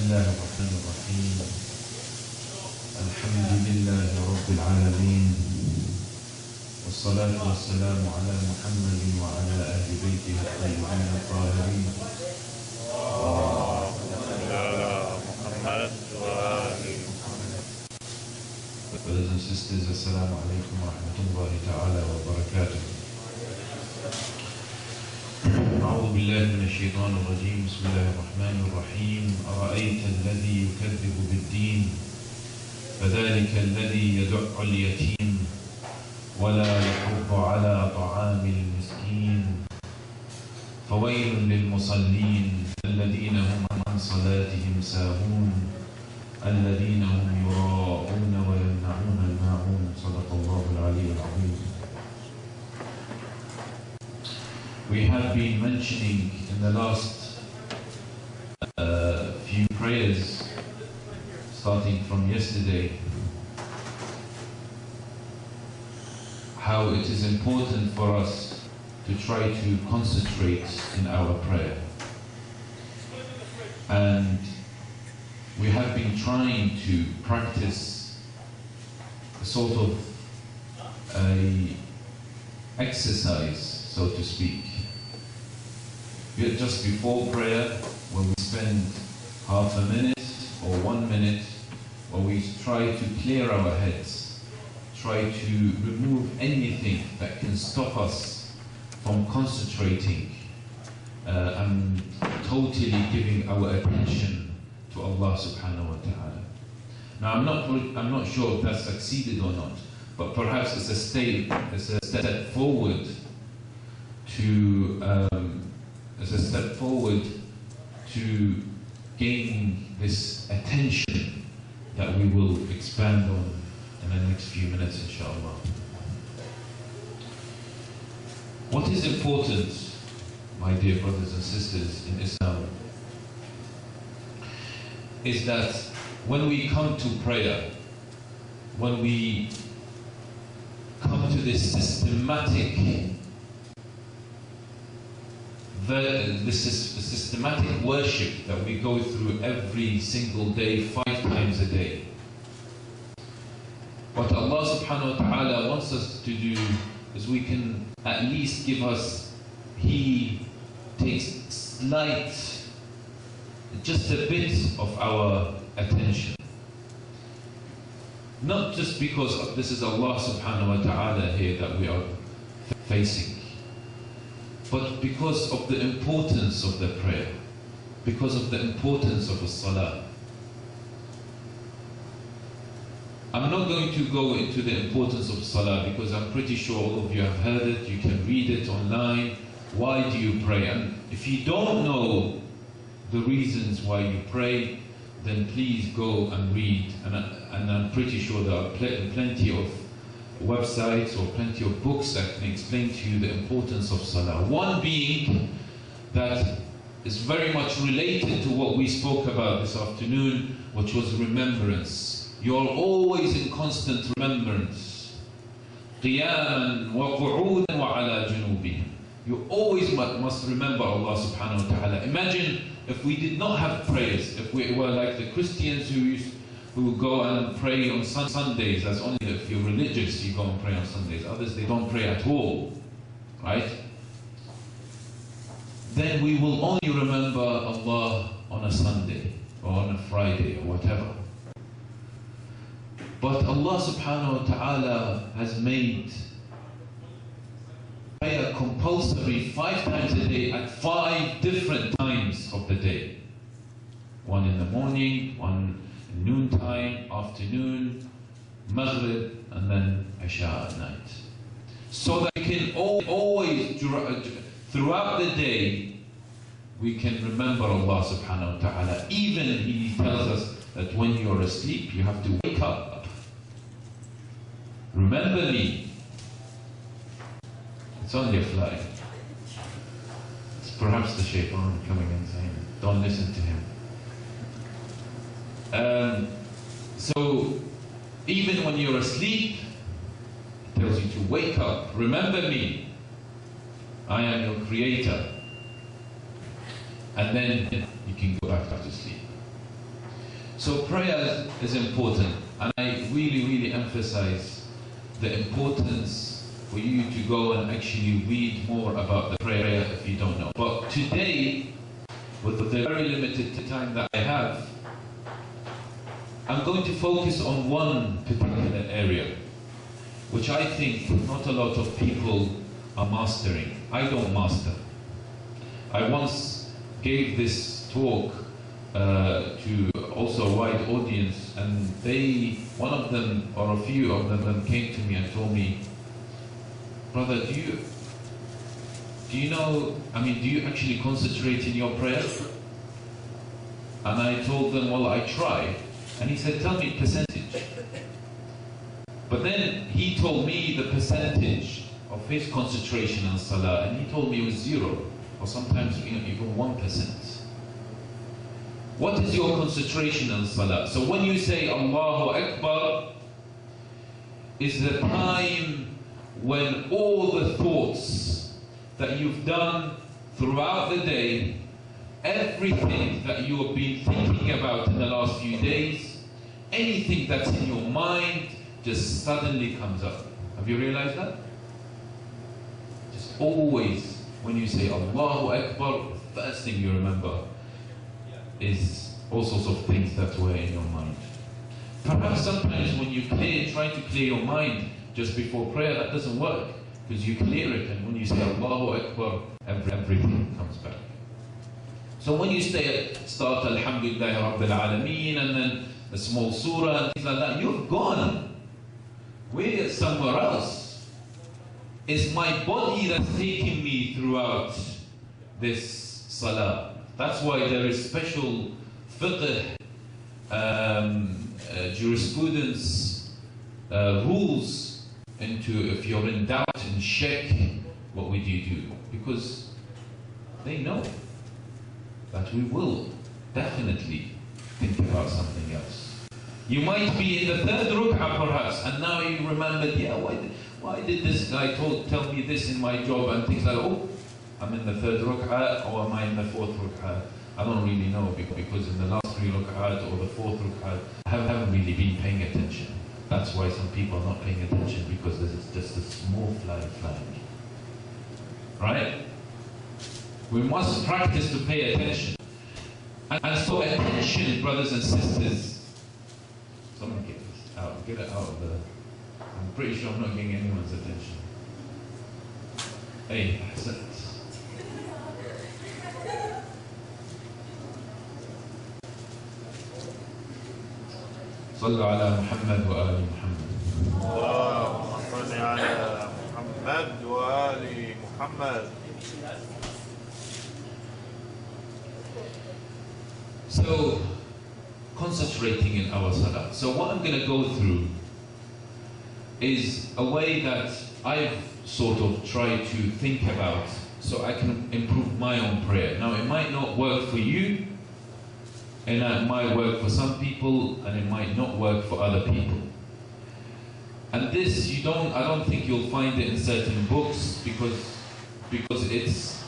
بسم الله الرحمن الرحيم. الحمد لله رب العالمين، والصلاة والسلام على محمد وعلى أهل بيته الطيبين الطاهرين. Brothers and sisters, Assalamu alaikum wa rahmatullahi ta'ala wa barakatuh. أعوذ بالله من الشيطان الرجيم. بسم الله الرحمن الرحيم. أرأيت الذي يكذب بالدين فذلك الذي يدع اليتيم ولا يحض على طعام المسكين فويل للمصلين الذين هم عن صلاتهم ساهون الذين هم يراءون ويمنعون الماعون. صدق الله العلي العظيم. We have been mentioning in the last few prayers, starting from yesterday, how it is important for us to try to concentrate in our prayer. And we have been trying to practice a sort of a exercise, so to speak. Just before prayer, when we spend half a minute or 1 minute, where we try to clear our heads, try to remove anything that can stop us from concentrating and totally giving our attention to Allah subhanahu wa ta'ala. Now I'm not sure if that's succeeded or not, but perhaps it's a step forward to gaining this attention that we will expand on in the next few minutes, inshallah. What is important, my dear brothers and sisters in Islam, is that when we come to prayer, when we come to this systematic worship that we go through every single day, 5 times a day, what Allah subhanahu wa ta'ala wants us to do is we can at least give us, He takes slight, just a bit of our attention. Not just because this is Allah subhanahu wa ta'ala here that we are facing, but because of the importance of the prayer, because of the importance of the salah. I'm not going to go into the importance of salah because I'm pretty sure all of you have heard it, you can read it online. Why do you pray? And if you don't know the reasons why you pray, then please go and read. And I'm pretty sure there are plenty of websites or plenty of books that can explain to you the importance of salah. One being that is very much related to what we spoke about this afternoon, which was remembrance. You're always in constant remembrance. قِيَامًا وَقُعُودًا وَعَلَى جُنُوبِهِمْ. You always must remember Allah subhanahu wa ta'ala. Imagine if we did not have prayers, if we were like the Christians who go and pray on Sundays. That's only if you're religious you go and pray on Sundays. Others, they don't pray at all, right? Then we will only remember Allah on a Sunday or on a Friday or whatever. But Allah subhanahu wa ta'ala has made prayer compulsory 5 times a day at 5 different times of the day. One in the morning, one noontime, afternoon, Maghrib, and then Isha at night. So that we can always, throughout the day, we can remember Allah subhanahu wa ta'ala. Even He tells us that when you're asleep, you have to wake up. Remember me. It's only a fly. It's perhaps the shaitan coming and saying, don't listen to him. So even when you're asleep, it tells you to wake up. Remember me. I am your creator. And then you can go back to sleep. So prayer is important, and I really emphasize the importance for you to go and actually read more about the prayer if you don't know. But today, with the very limited time that I have, I'm going to focus on one particular area, which I think not a lot of people are mastering. I don't master. I once gave this talk to also a wide audience, and one of them, or a few of them came to me and told me, brother, do you know, do you actually concentrate in your prayer? And I told them, well, I try. And he said, tell me percentage. But then he told me the percentage of his concentration on salah, and he told me it was 0, or sometimes even 1%. What is your concentration on salah? So when you say Allahu Akbar, is the time when all the thoughts that you've done throughout the day, everything that you have been thinking about in the last few days, anything that's in your mind just suddenly comes up. Have you realized that? Just always when you say Allahu Akbar, the first thing you remember is all sorts of things that were in your mind. Perhaps sometimes when you try to clear your mind just before prayer, that doesn't work, because you clear it, and when you say Allahu Akbar, everything comes back. So when you start Alhamdulillah Rabbil Alameen, and then a small surah and things like that, you've gone. We're somewhere else. It's my body that's taking me throughout this salah. That's why there is special fiqh, jurisprudence, rules into if you're in doubt and shak, what would you do? Because they know that we will definitely think about something else. You might be in the third ruk'ah perhaps, and now you remembered, yeah, why did this guy tell me this in my job, and things like, oh, I'm in the third ruk'ah, or am I in the fourth ruk'ah? I don't really know, because in the last 3 ruk'ah or the fourth ruk'ah, I haven't really been paying attention. That's why some people are not paying attention, because there's just a small fly flying. Right? We must practice to pay attention. And so attention, brothers and sisters. Someone get this out. Get it out of the... I'm pretty sure I'm not getting anyone's attention. Hey, that's it. صلوا على محمد وآل محمد. اللهم صل على محمد وآل محمد. So, concentrating in our salah. So what I'm going to go through is a way that I've sort of tried to think about so I can improve my own prayer. Now it might not work for you, and it might work for some people, and it might not work for other people. And this, I don't think you'll find it in certain books, because it's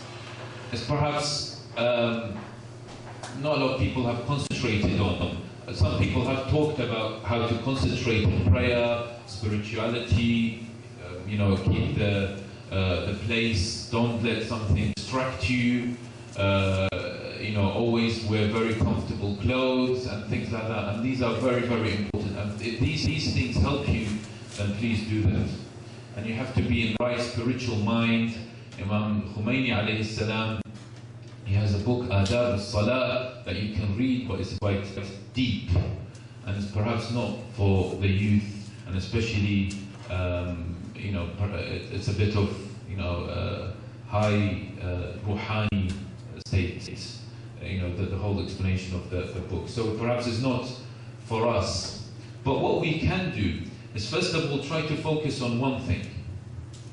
perhaps not a lot of people have concentrated on them. Some people have talked about how to concentrate in prayer, spirituality, keep the place, don't let something distract you, always wear very comfortable clothes and things like that. And these are very, very important. And if these things help you, then please do that. And you have to be in the right spiritual mind. Imam Khomeini alayhi salam, he has a book, Adab al-Salah, that you can read, but it's quite deep, and it's perhaps not for the youth, and especially, it's a bit of, high ruhani states, the whole explanation of the book. So perhaps it's not for us. But what we can do is, first of all, try to focus on one thing,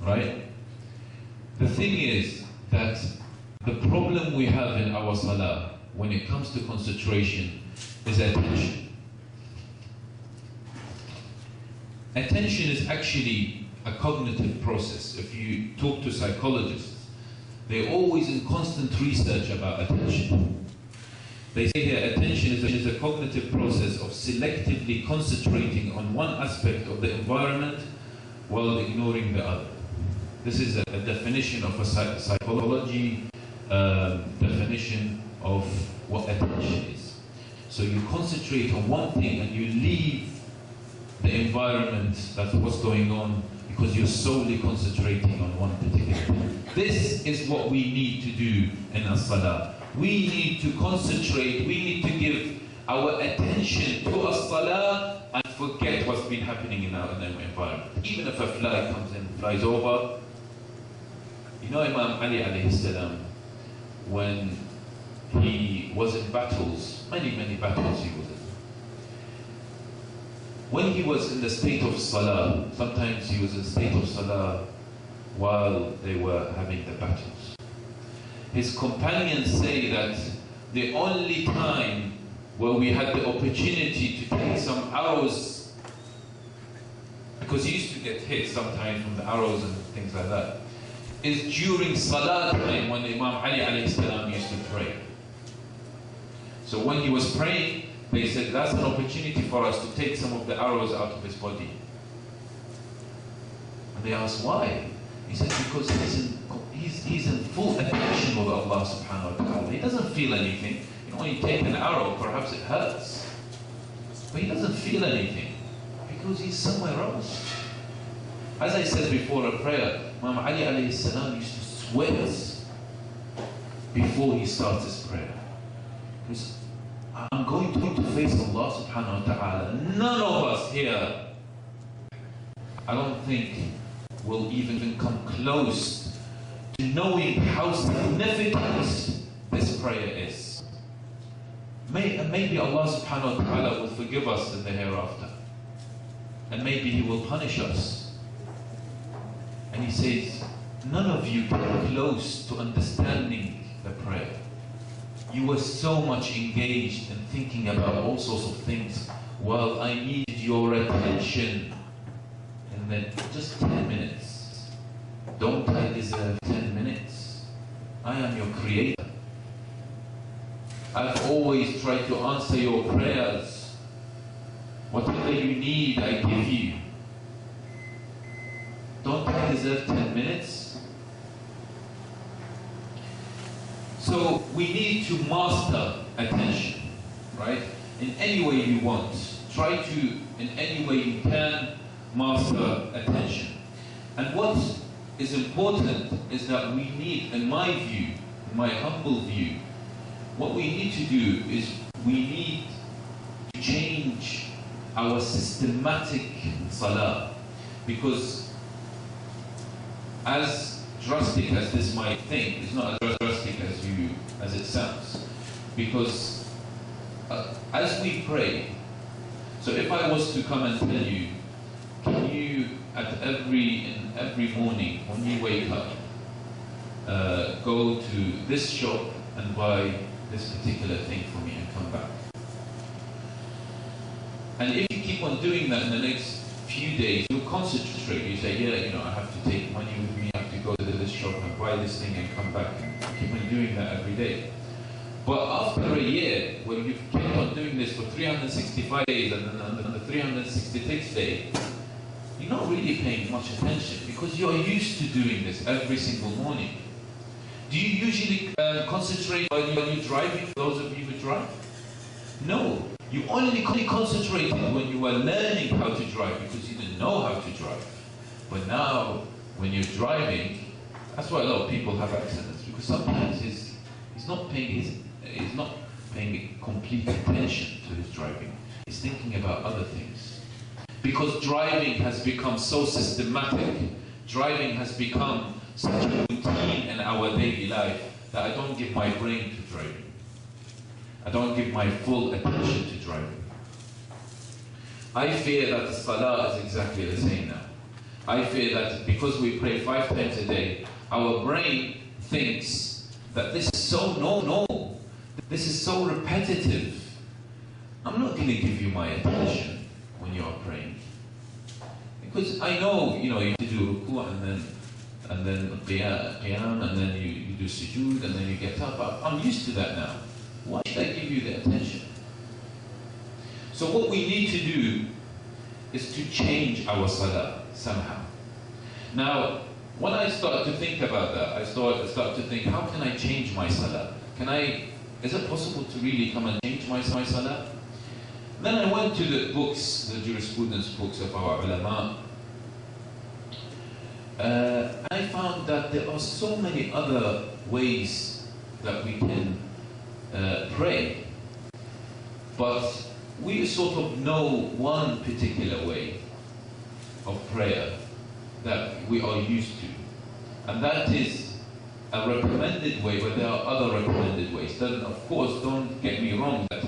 right? The thing is that the problem we have in our salah when it comes to concentration is attention. Attention is actually a cognitive process. If you talk to psychologists, they're always in constant research about attention. They say here attention is a cognitive process of selectively concentrating on one aspect of the environment while ignoring the other. This is a definition of a psychology definition of what attention is. So you concentrate on one thing and you leave the environment, that's what's going on, because you're solely concentrating on one particular thing. This is what we need to do in as-salah. We need to concentrate, we need to give our attention to as-salah and forget what's been happening in our environment. Even if a fly comes and flies over, you know Imam Ali alayhi salam, when he was in battles, many battles he was in. When he was in the state of salah, sometimes he was in state of salah while they were having the battles. His companions say that the only time where we had the opportunity to take some arrows, because he used to get hit sometimes from the arrows and things like that, is during salah time when Imam Ali alayhi salam used to pray. So when he was praying, they said that's an opportunity for us to take some of the arrows out of his body. And they asked why? He said because he's in full attention with Allah subhanahu wa ta'ala. He doesn't feel anything. You know, when you take an arrow, perhaps it hurts. But he doesn't feel anything because he's somewhere else. As I said before in prayer, Imam Ali alayhi salam used to sweat before he starts his prayer. Because I'm going to face Allah subhanahu wa ta'ala. None of us here, I don't think, will even come close to knowing how significant this prayer is. Maybe Allah subhanahu wa ta'ala will forgive us in the hereafter. And maybe He will punish us. And He says, none of you come close to understanding the prayer. You were so much engaged in thinking about all sorts of things. Well, I need your attention. And then just 10 minutes. Don't I deserve 10 minutes? I am your creator. I've always tried to answer your prayers. Whatever you need, I give you. Don't I deserve 10 minutes? So we need to master attention, right? In any way you want. Try to, in any way you can, master attention. And what is important is that we need, in my view, in my humble view, what we need to do is we need to change our systematic salah. Because as drastic as this might think, it's not as drastic as it sounds. Because as we pray, so if I was to come and tell you, can you in every morning when you wake up, go to this shop and buy this particular thing for me and come back. And if you keep on doing that in the next few days, you'll concentrate. You say, yeah, you know, I have to take money with me, I have to go to this shop and buy this thing and come back. And keep on doing that every day. But after a year, when you've kept on doing this for 365 days and then on the 366th day, you're not really paying much attention because you're used to doing this every single morning. Do you usually concentrate while you're driving, for those of you who drive? No. You only concentrated when you were learning how to drive because you didn't know how to drive. But now, when you're driving, that's why a lot of people have accidents, because sometimes he's not paying complete attention to his driving. He's thinking about other things. Because driving has become so systematic, driving has become such a routine in our daily life that I don't give my brain to driving. I don't give my full attention to driving. I fear that the salah is exactly the same now. I fear that because we pray 5 times a day, our brain thinks that this is so normal, this is so repetitive. I'm not going to give you my attention when you are praying. Because I know, you have to do ruku and then qiyam, and then you do sujood, and then you get up. I'm used to that now. Why should I give you the attention? So what we need to do is to change our salah somehow. Now, when I started to think about that, I started to think, how can I change my salah? Is it possible to really come and change my salah? Then I went to the books, the jurisprudence books of our ulama. I found that there are so many other ways that we can pray, but we sort of know one particular way of prayer that we are used to, and that is a recommended way, but there are other recommended ways. Then, of course, don't get me wrong that,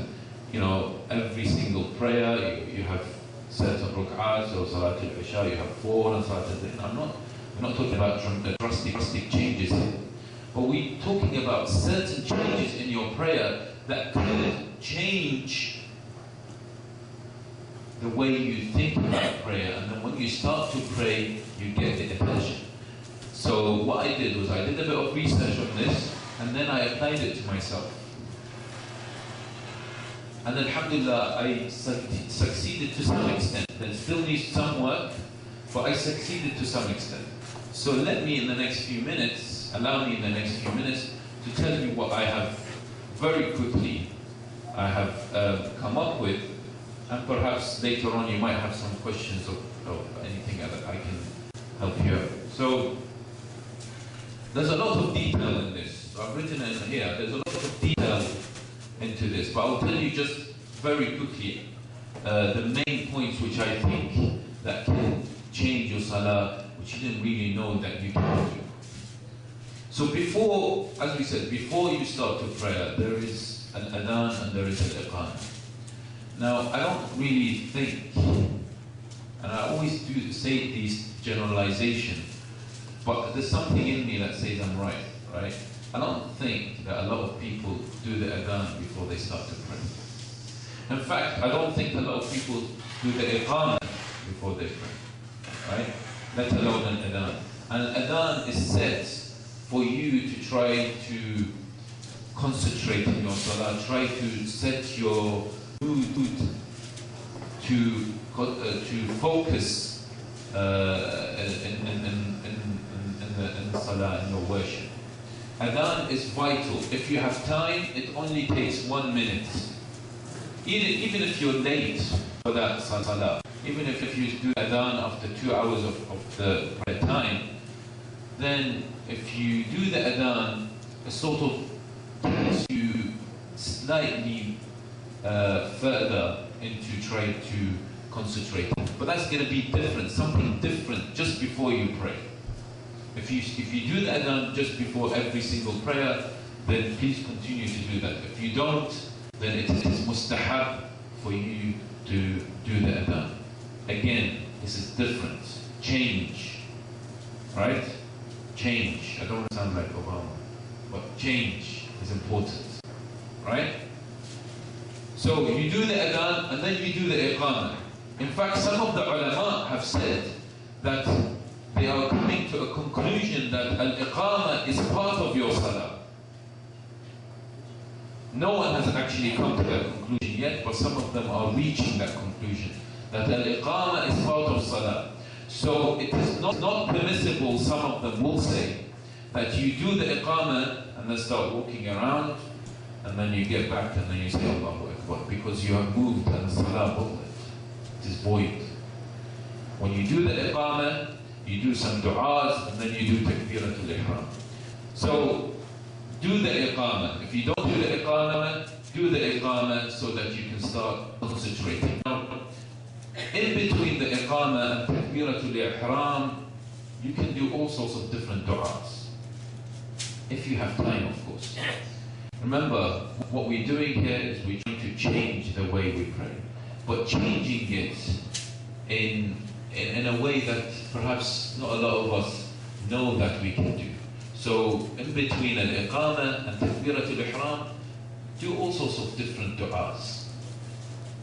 you know, every single prayer you have certain ruk'ahs, or Salat al-Isha you have 4, and Salat al-Dhuhr. We're not talking about drastic changes here, but we're talking about certain changes in your prayer that could change the way you think about prayer, and then when you start to pray, you get the attention. So what I did was I did a bit of research on this, and then I applied it to myself. And alhamdulillah, I succeeded to some extent. It still needs some work, but I succeeded to some extent. So let me in the next few minutes, allow me in the next few minutes to tell you what I have very quickly come up with, and perhaps later on you might have some questions of anything that I can help you out. So there's a lot of detail in this. So I've written it here. There's a lot of detail into this, but I'll tell you just very quickly the main points which I think that can change your salah, which you didn't really know that you can do. So before, as we said, before you start to prayer, there is an adhan and there is an iqamah. Now, I don't really think, and I always do say these generalizations, but there's something in me that says I'm right? I don't think that a lot of people do the adhan before they start to pray. In fact, I don't think a lot of people do the iqamah before they pray, right? Let alone an adhan. And an adhan is set for you to try to concentrate in your salah, try to set your mood to focus in the salah, in your worship. Adhan is vital. If you have time, it only takes 1 minute. Even if you're late for that salah, even if you do adhan after 2 hours of the prayer time, then if you do the adhan, it sort of takes you slightly further into trying to concentrate. But that's going to be different, something different just before you pray. If you do the adhan just before every single prayer, then please continue to do that. If you don't, then it is mustahab for you to do the adhan. Again, this is different. Change. Right? Change. I don't want to sound like Obama, but change is important. Right? So you do the adhan and then you do the iqamah. In fact, some of the ulama have said that they are coming to a conclusion that al-iqamah is part of your salah. No one has actually come to that conclusion yet, but some of them are reaching that conclusion, that al-iqamah is part of salah. So it is not permissible, some of them will say, that you do the iqamah and then start walking around, and then you get back and then you say Allahu Akbar, because you have moved and the salah butlat. It is void. When you do the iqamah, you do some du'as, and then you do takbiratul ihram. So, do the iqamah. If you don't do the iqamah so that you can start concentrating. Now, in between the iqamah and takbiratul ihram, you can do all sorts of different du'as. If you have time, of course. Remember, what we're doing here is we're trying to change the way we pray. But changing it in a way that perhaps not a lot of us know that we can do. So, in between al-iqamah and takbiratul ihram, do all sorts of different du'as.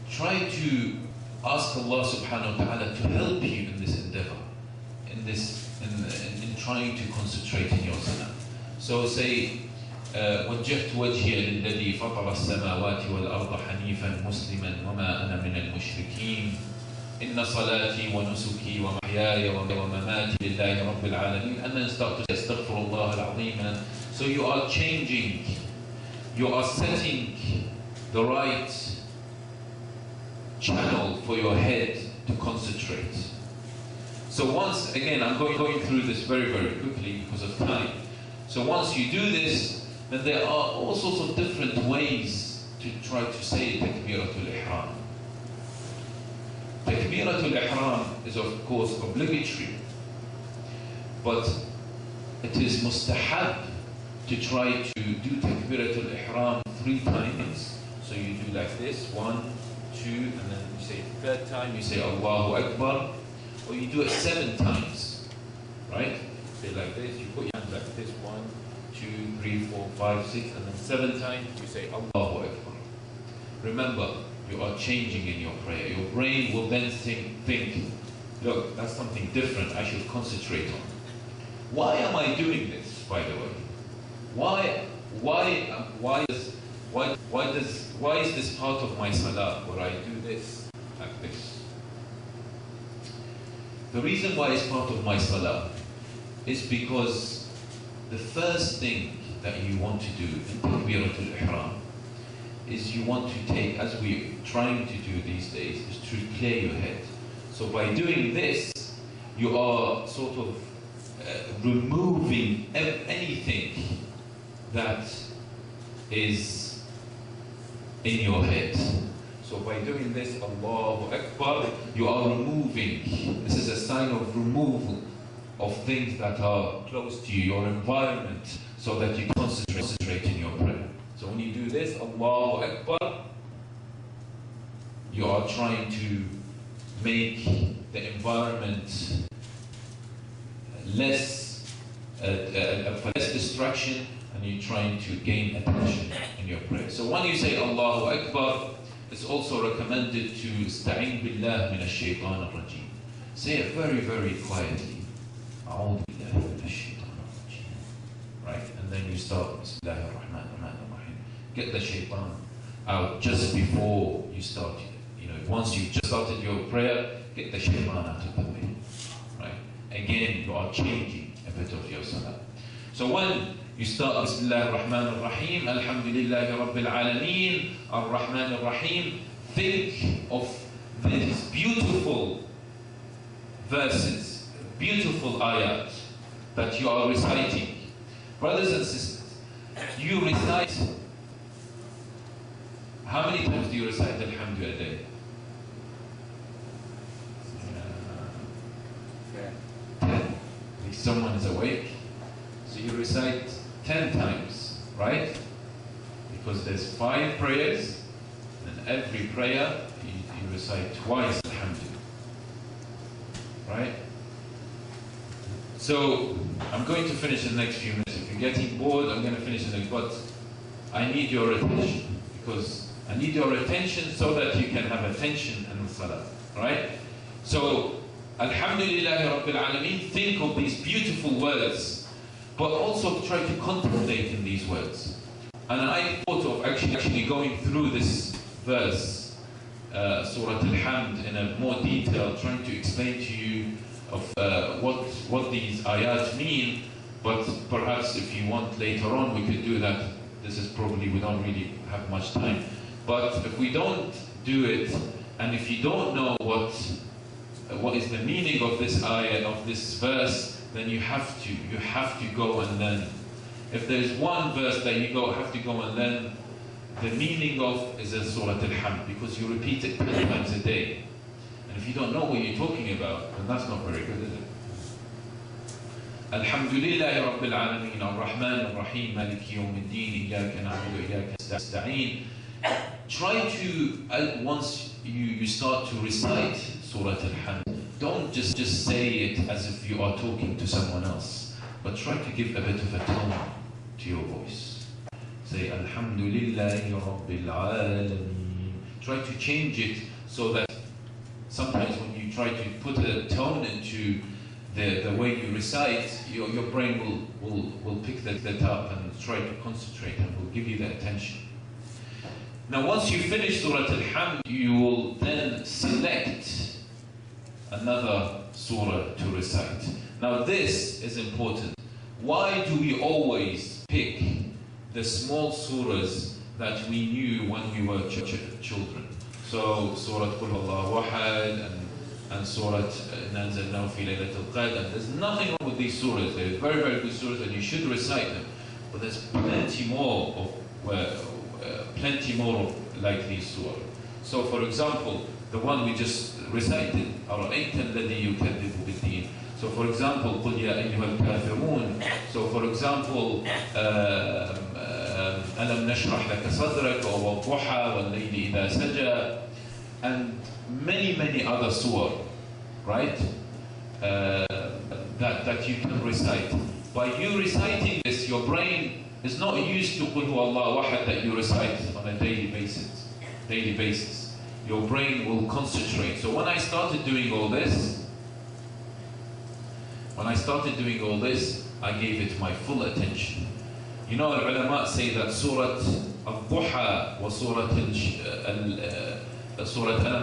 Try to ask Allah subhanahu wa ta'ala to help you in this endeavor, in trying to concentrate in your salah. So say, وجهت وجهي للذي فطر السماوات والأرض حنيفا مسلما وما أنا من المشركين إن صلاتي ونسكي ومحياي ومماتي لله رب العالمين. And then start to say astaghfirullah al-azim. So you are changing, you are setting the right channel for your head to concentrate. So once again, I'm going through this very quickly because of time. So once you do this, then there are all sorts of different ways to try to say Takbiratul Ihram. Takbiratul Ihram is of course obligatory, but it is mustahab to try to do Takbiratul Ihram 3 times. So you do like this, 1, 2, and then you say third time, you say Allahu Akbar, or you do it 7 times, right? Say like this, you put your hands like this, 1, 2, 3, 4, 5, 6, and then 7 times you say Allahu Akbar. Remember, you are changing in your prayer. Your brain will then think, look, that's something different I should concentrate on. Why am I doing this, by the way? Why is this part of my salah where I do this like this? The reason why it's part of my salah is because the first thing that you want to do in Takbiratul Ihram is you want to take, as we're trying to do these days, is to clear your head. So by doing this, you are sort of removing anything that is in your head. So by doing this, Allahu Akbar, you are removing, this is a sign of removal of things that are close to you, your environment, so that you concentrate in your prayer. So when you do this, Allahu Akbar, you are trying to make the environment less distraction, and you're trying to gain attention in your prayer. So when you say Allahu Akbar, it's also recommended to Ista'in billah min ash-shaytan ar-rajim. Say it very quietly. A'udhu billahi min ash-shaytan ar-rajim. Right? And then you start Bismillahir Rahmanir Rahim. Get the shaitan out just before you start. Once you've just started your prayer, get the shaitan out of the way. Right? Again, you are changing a bit of your salah. So when you start Bismillahir Rahmanir Rahim, Alhamdulillahi Rabbil Alameen, Ar-Rahmanir Rahim, think of these beautiful verses, beautiful ayat that you are reciting. Brothers and sisters, you recite, how many times do you recite Alhamdulillah a day? 10. If someone is awake, so you recite 10 times, right? Because there's 5 prayers, and every prayer you recite twice Alhamdulillah, right? So I'm going to finish in the next few minutes. If you're getting bored, I'm going to finish in the next, but I need your attention, because I need your attention so that you can have attention in the salah, right? So Alhamdulillahi Rabbil Alameen, think of these beautiful words, but also try to contemplate in these words. And I thought of actually going through this verse, Surah Al-Hamd, in a more detail, trying to explain to you of what these ayat mean, but perhaps if you want later on we could do that. This is probably, we don't really have much time. But if we don't do it, and if you don't know what is the meaning of this ayah, of this verse, then you have to go and learn. If there's one verse that you have to go and learn the meaning of, is a Surah Al-Hamd, because you repeat it 10 times a day. And if you don't know what you're talking about, then that's not very good, is it? Alhamdulillahi Rabbil Alameen, Ar-Rahman Ar-Rahim, Maliki Yawmiddin, Iyaka na'budu wa iyaka nasta'in. Try to, once you start to recite Surah Al-Hamd, don't just say it as if you are talking to someone else, but try to give a bit of a tone to your voice. Say Alhamdulillahi Rabbil Alameen. Try to change it so that sometimes when you try to put a tone into the way you recite, your brain will pick that up and try to concentrate and will give you the attention. Now once you finish Surah Al-Hamd, you will then select another surah to recite. Now this is important. Why do we always pick the small surahs that we knew when we were children? So Surah Qul Huwallahu Ahad and Surah Nanzalnahu fi Laylatul Qadr. And there's nothing wrong with these surahs. They're very, very good surahs and you should recite them. But there's plenty more of like these surahs. So for example, the one we just recited, أَرَأَيْتَ الَّذِي يُكَذِّبُ بِالدِّينِ. So for example, قُلْ يَا أَيُّهَا الْكَافِرُونَ. So for example, أَلَمْ نَشْرَحْ لَكَ صَدْرَكَ وَالضُّحَى وَاللَّيْلِ إِذَا سَجَى, and many other surah, right? That you can recite. By you reciting this, your brain is not used to قُلْ هُوَ اللَّهُ أَحَدٌ that you recite on a daily basis. Your brain will concentrate. So when I started doing all this, I gave it my full attention. You know, the ulama say that Surah Al-Duha wa Surah Alam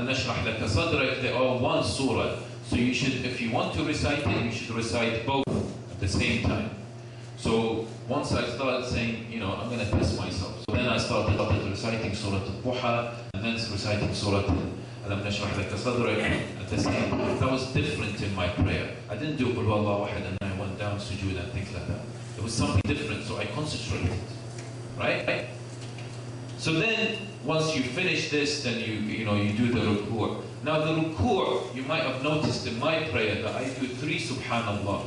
Nashrah Laka Sadrak, they are one surah. So you should, if you want to recite it, you should recite both at the same time. So once I started saying, you know, I'm going to test myself. So then I started reciting Surah Al-Duha and then reciting Surah Alam Nashrah Laka Sadrak at the same time. That was different in my prayer. I didn't do Qul Huwallahu Ahad and then I went down sujood and things like that. It was something different, so I concentrated, right? So then, once you finish this, then you do the ruku'. Now the ruku', you might have noticed in my prayer that I do 3 Subhanallah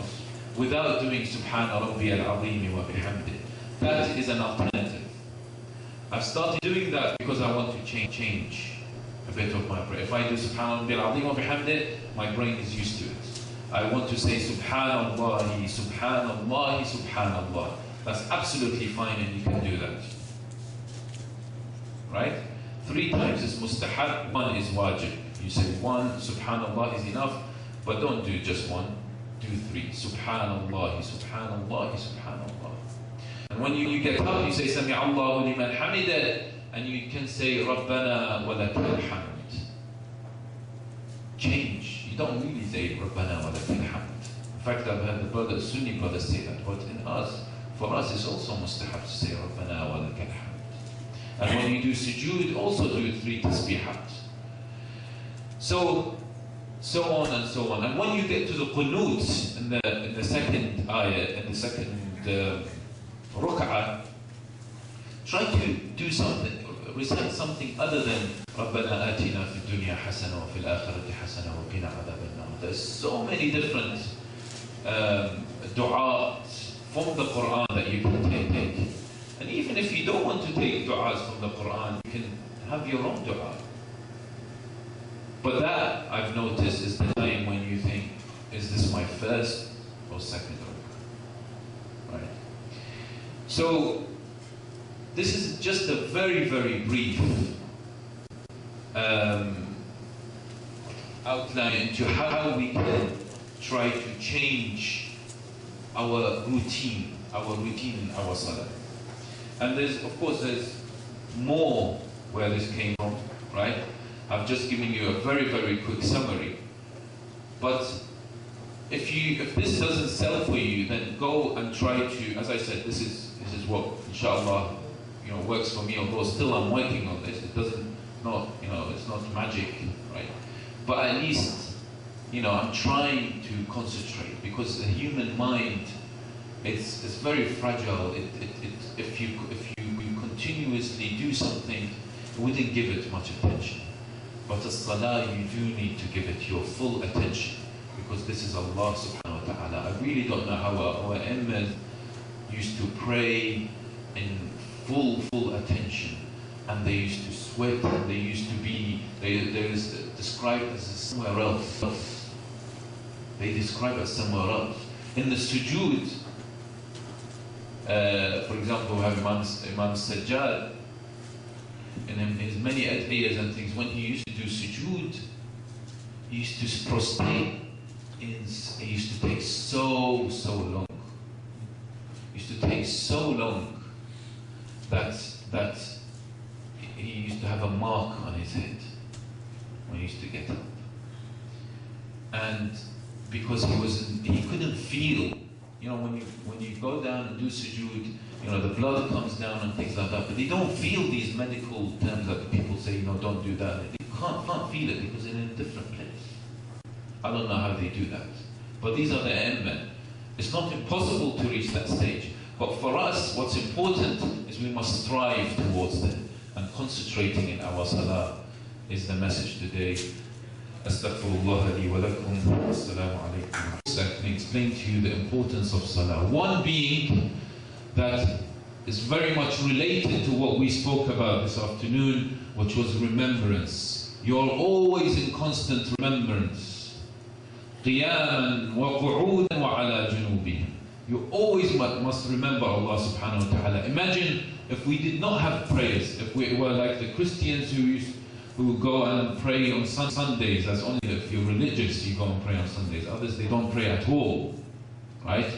without doing Subhana Rabbi al-Azim wa bihamdi. That is an alternative. I've started doing that because I want to change a bit of my prayer. If I do Subhana Rabbi al-Azim wa bihamdi, my brain is used to it. I want to say Subhanallah, Subhanallah, Subhanallah. That's absolutely fine and you can do that. Right? 3 times is mustahab, 1 is wajib. You say 1, Subhanallah is enough, but don't do just 1, do 3. Subhanallah, Subhanallah, Subhanallah. And when you get up, you say Sami Allahu liman hamidah, and you can say Rabbana wa lakal hamd. Change. You don't really say Rabbana wa lakal hamd. In fact, I've heard the Sunni brothers say that, but for us it's also mustahab to say Rabbana wa lakal hamd. And when you do sujood, also do 3 tasbihat. So on and so on. And when you get to the qunut in the second ayah, in the second ruk'ah, try to do something, recite something other than رَبَّنَا آتِنَا فِي الدُّنْيَا حَسَنَةً وَفِي الْآخِرَةِ حَسَنَةً وَقِنَا عَذَابَ النَّارِ. There's so many different du'as from the Quran that you can take. And even if you don't want to take du'as from the Quran, you can have your own du'a. But that, I've noticed, is the time when you think, is this my first or second rak'ah? Right? So, this is just a very, very brief outline into how we can try to change our routine in our salah. And of course, there's more where this came from, right? I've just given you a very, very quick summary. But if this doesn't sell for you, then go and try to, as I said, this is what, inshallah, works for me, although still I'm working on this. It doesn't, it's not magic, right? But at least, I'm trying to concentrate, because the human mind, it's very fragile. If you continuously do something, you wouldn't give it much attention. But the salah, you do need to give it your full attention, because this is Allah subhanahu wa ta'ala. I really don't know how our imams used to pray in full attention, and they used to sweat, and they used to be, they was described as somewhere else. They describe as somewhere else. In the sujood, for example, we have Imam Sajjad, in his many adhiyas and things, when he used to do sujood, he used to prostrate it used to take so long. It used to take so long that he used to have a mark on his head when he used to get up. And because he couldn't feel, when you go down and do sujood, the blood comes down and things like that, but they don't feel these medical terms that people say, don't do that. They can't feel it because they're in a different place. I don't know how they do that. But these are the men. It's not impossible to reach that stage. But for us, what's important is we must strive towards them. And concentrating in our salah is the message today. Astaghfirullah li wa lakum. Assalamu alaikum. I can explain to you the importance of salah. One being that is very much related to what we spoke about this afternoon, which was remembrance. You're always in constant remembrance. قِيَامًا وَقُعُودًا وَعَلَى جُنُوبِهِمْ. You always must remember Allah subhanahu wa ta'ala. Imagine if we did not have prayers, if we were like the Christians who go and pray on Sundays, as only if you're religious you go and pray on Sundays. Others, they don't pray at all, right?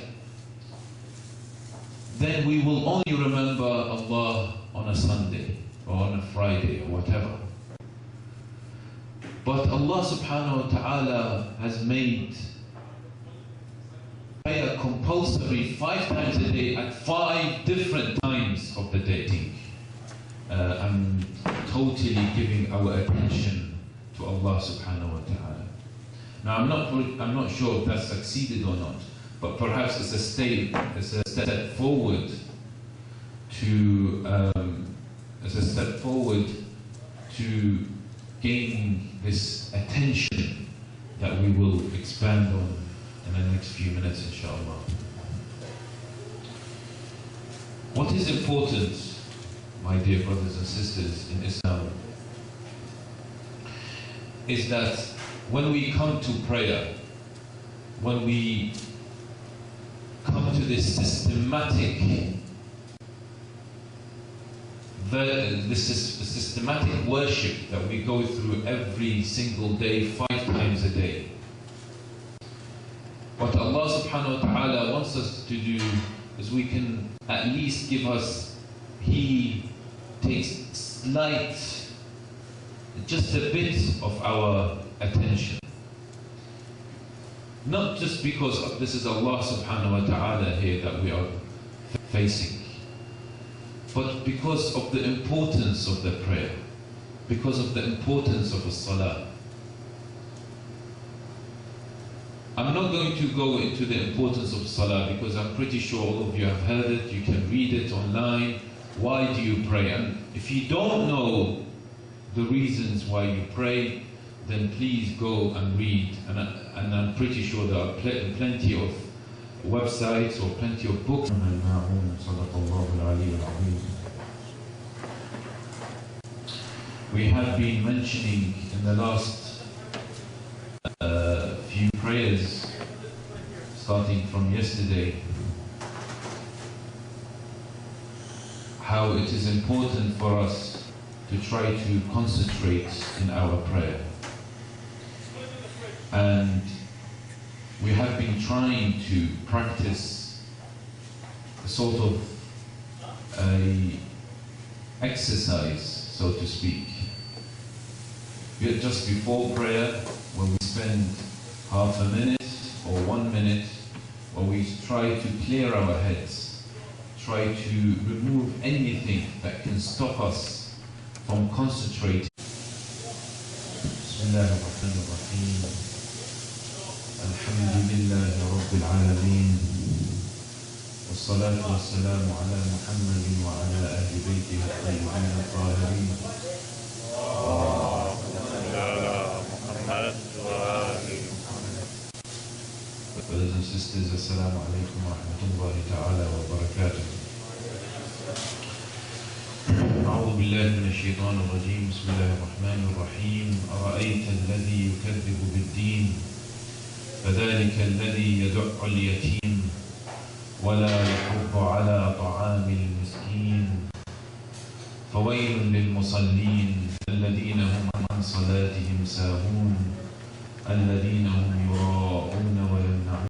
Then we will only remember Allah on a Sunday or on a Friday or whatever. But Allah subhanahu wa ta'ala has made prayer compulsory 5 times a day at 5 different times of the day. I'm totally giving our attention to Allah subhanahu wa ta'ala. Now I'm not sure if that's succeeded or not, but perhaps it's a step forward to gaining this attention that we will expand on in the next few minutes, inshallah. What is important, my dear brothers and sisters in Islam, is that when we come to prayer, when we come to this systematic worship that we go through every single day, 5 times a day. What Allah subhanahu wa ta'ala wants us to do is we can at least He takes just a bit of our attention. Not just because this is Allah subhanahu wa ta'ala here that we are facing, but because of the importance of the prayer, because of the importance of the salah. I'm not going to go into the importance of salah because I'm pretty sure all of you have heard it, you can read it online. Why do you pray? And if you don't know the reasons why you pray, then please go and read. And I'm pretty sure there are plenty of websites or plenty of books. We have been mentioning in the last few prayers, starting from yesterday, how it is important for us to try to concentrate in our prayer. And we have been trying to practice a sort of a exercise, so to speak. Just before prayer, when we spend half a minute or 1 minute, where we try to clear our heads, try to remove anything that can stop us from concentrating. Bismillahirrahmanirrahim. Alhamdulillahi Rabbil Alameen. والصلاة والسلام على محمد وعلى أهل بيته الطيبين الطاهرين. Brothers and sisters, Assalamu alaikum wa rahmatullahi ta'ala wa barakatuh. أعوذ بالله من الشيطان الرجيم. بسم الله الرحمن الرحيم. أرأيت الذي يكذب بالدين فذلك الذي يدع اليتيم ولا يحض على طعام المسكين فويل للمصلين الذين هم عن صلاتهم ساهون الذين هم يراءون ويمنعون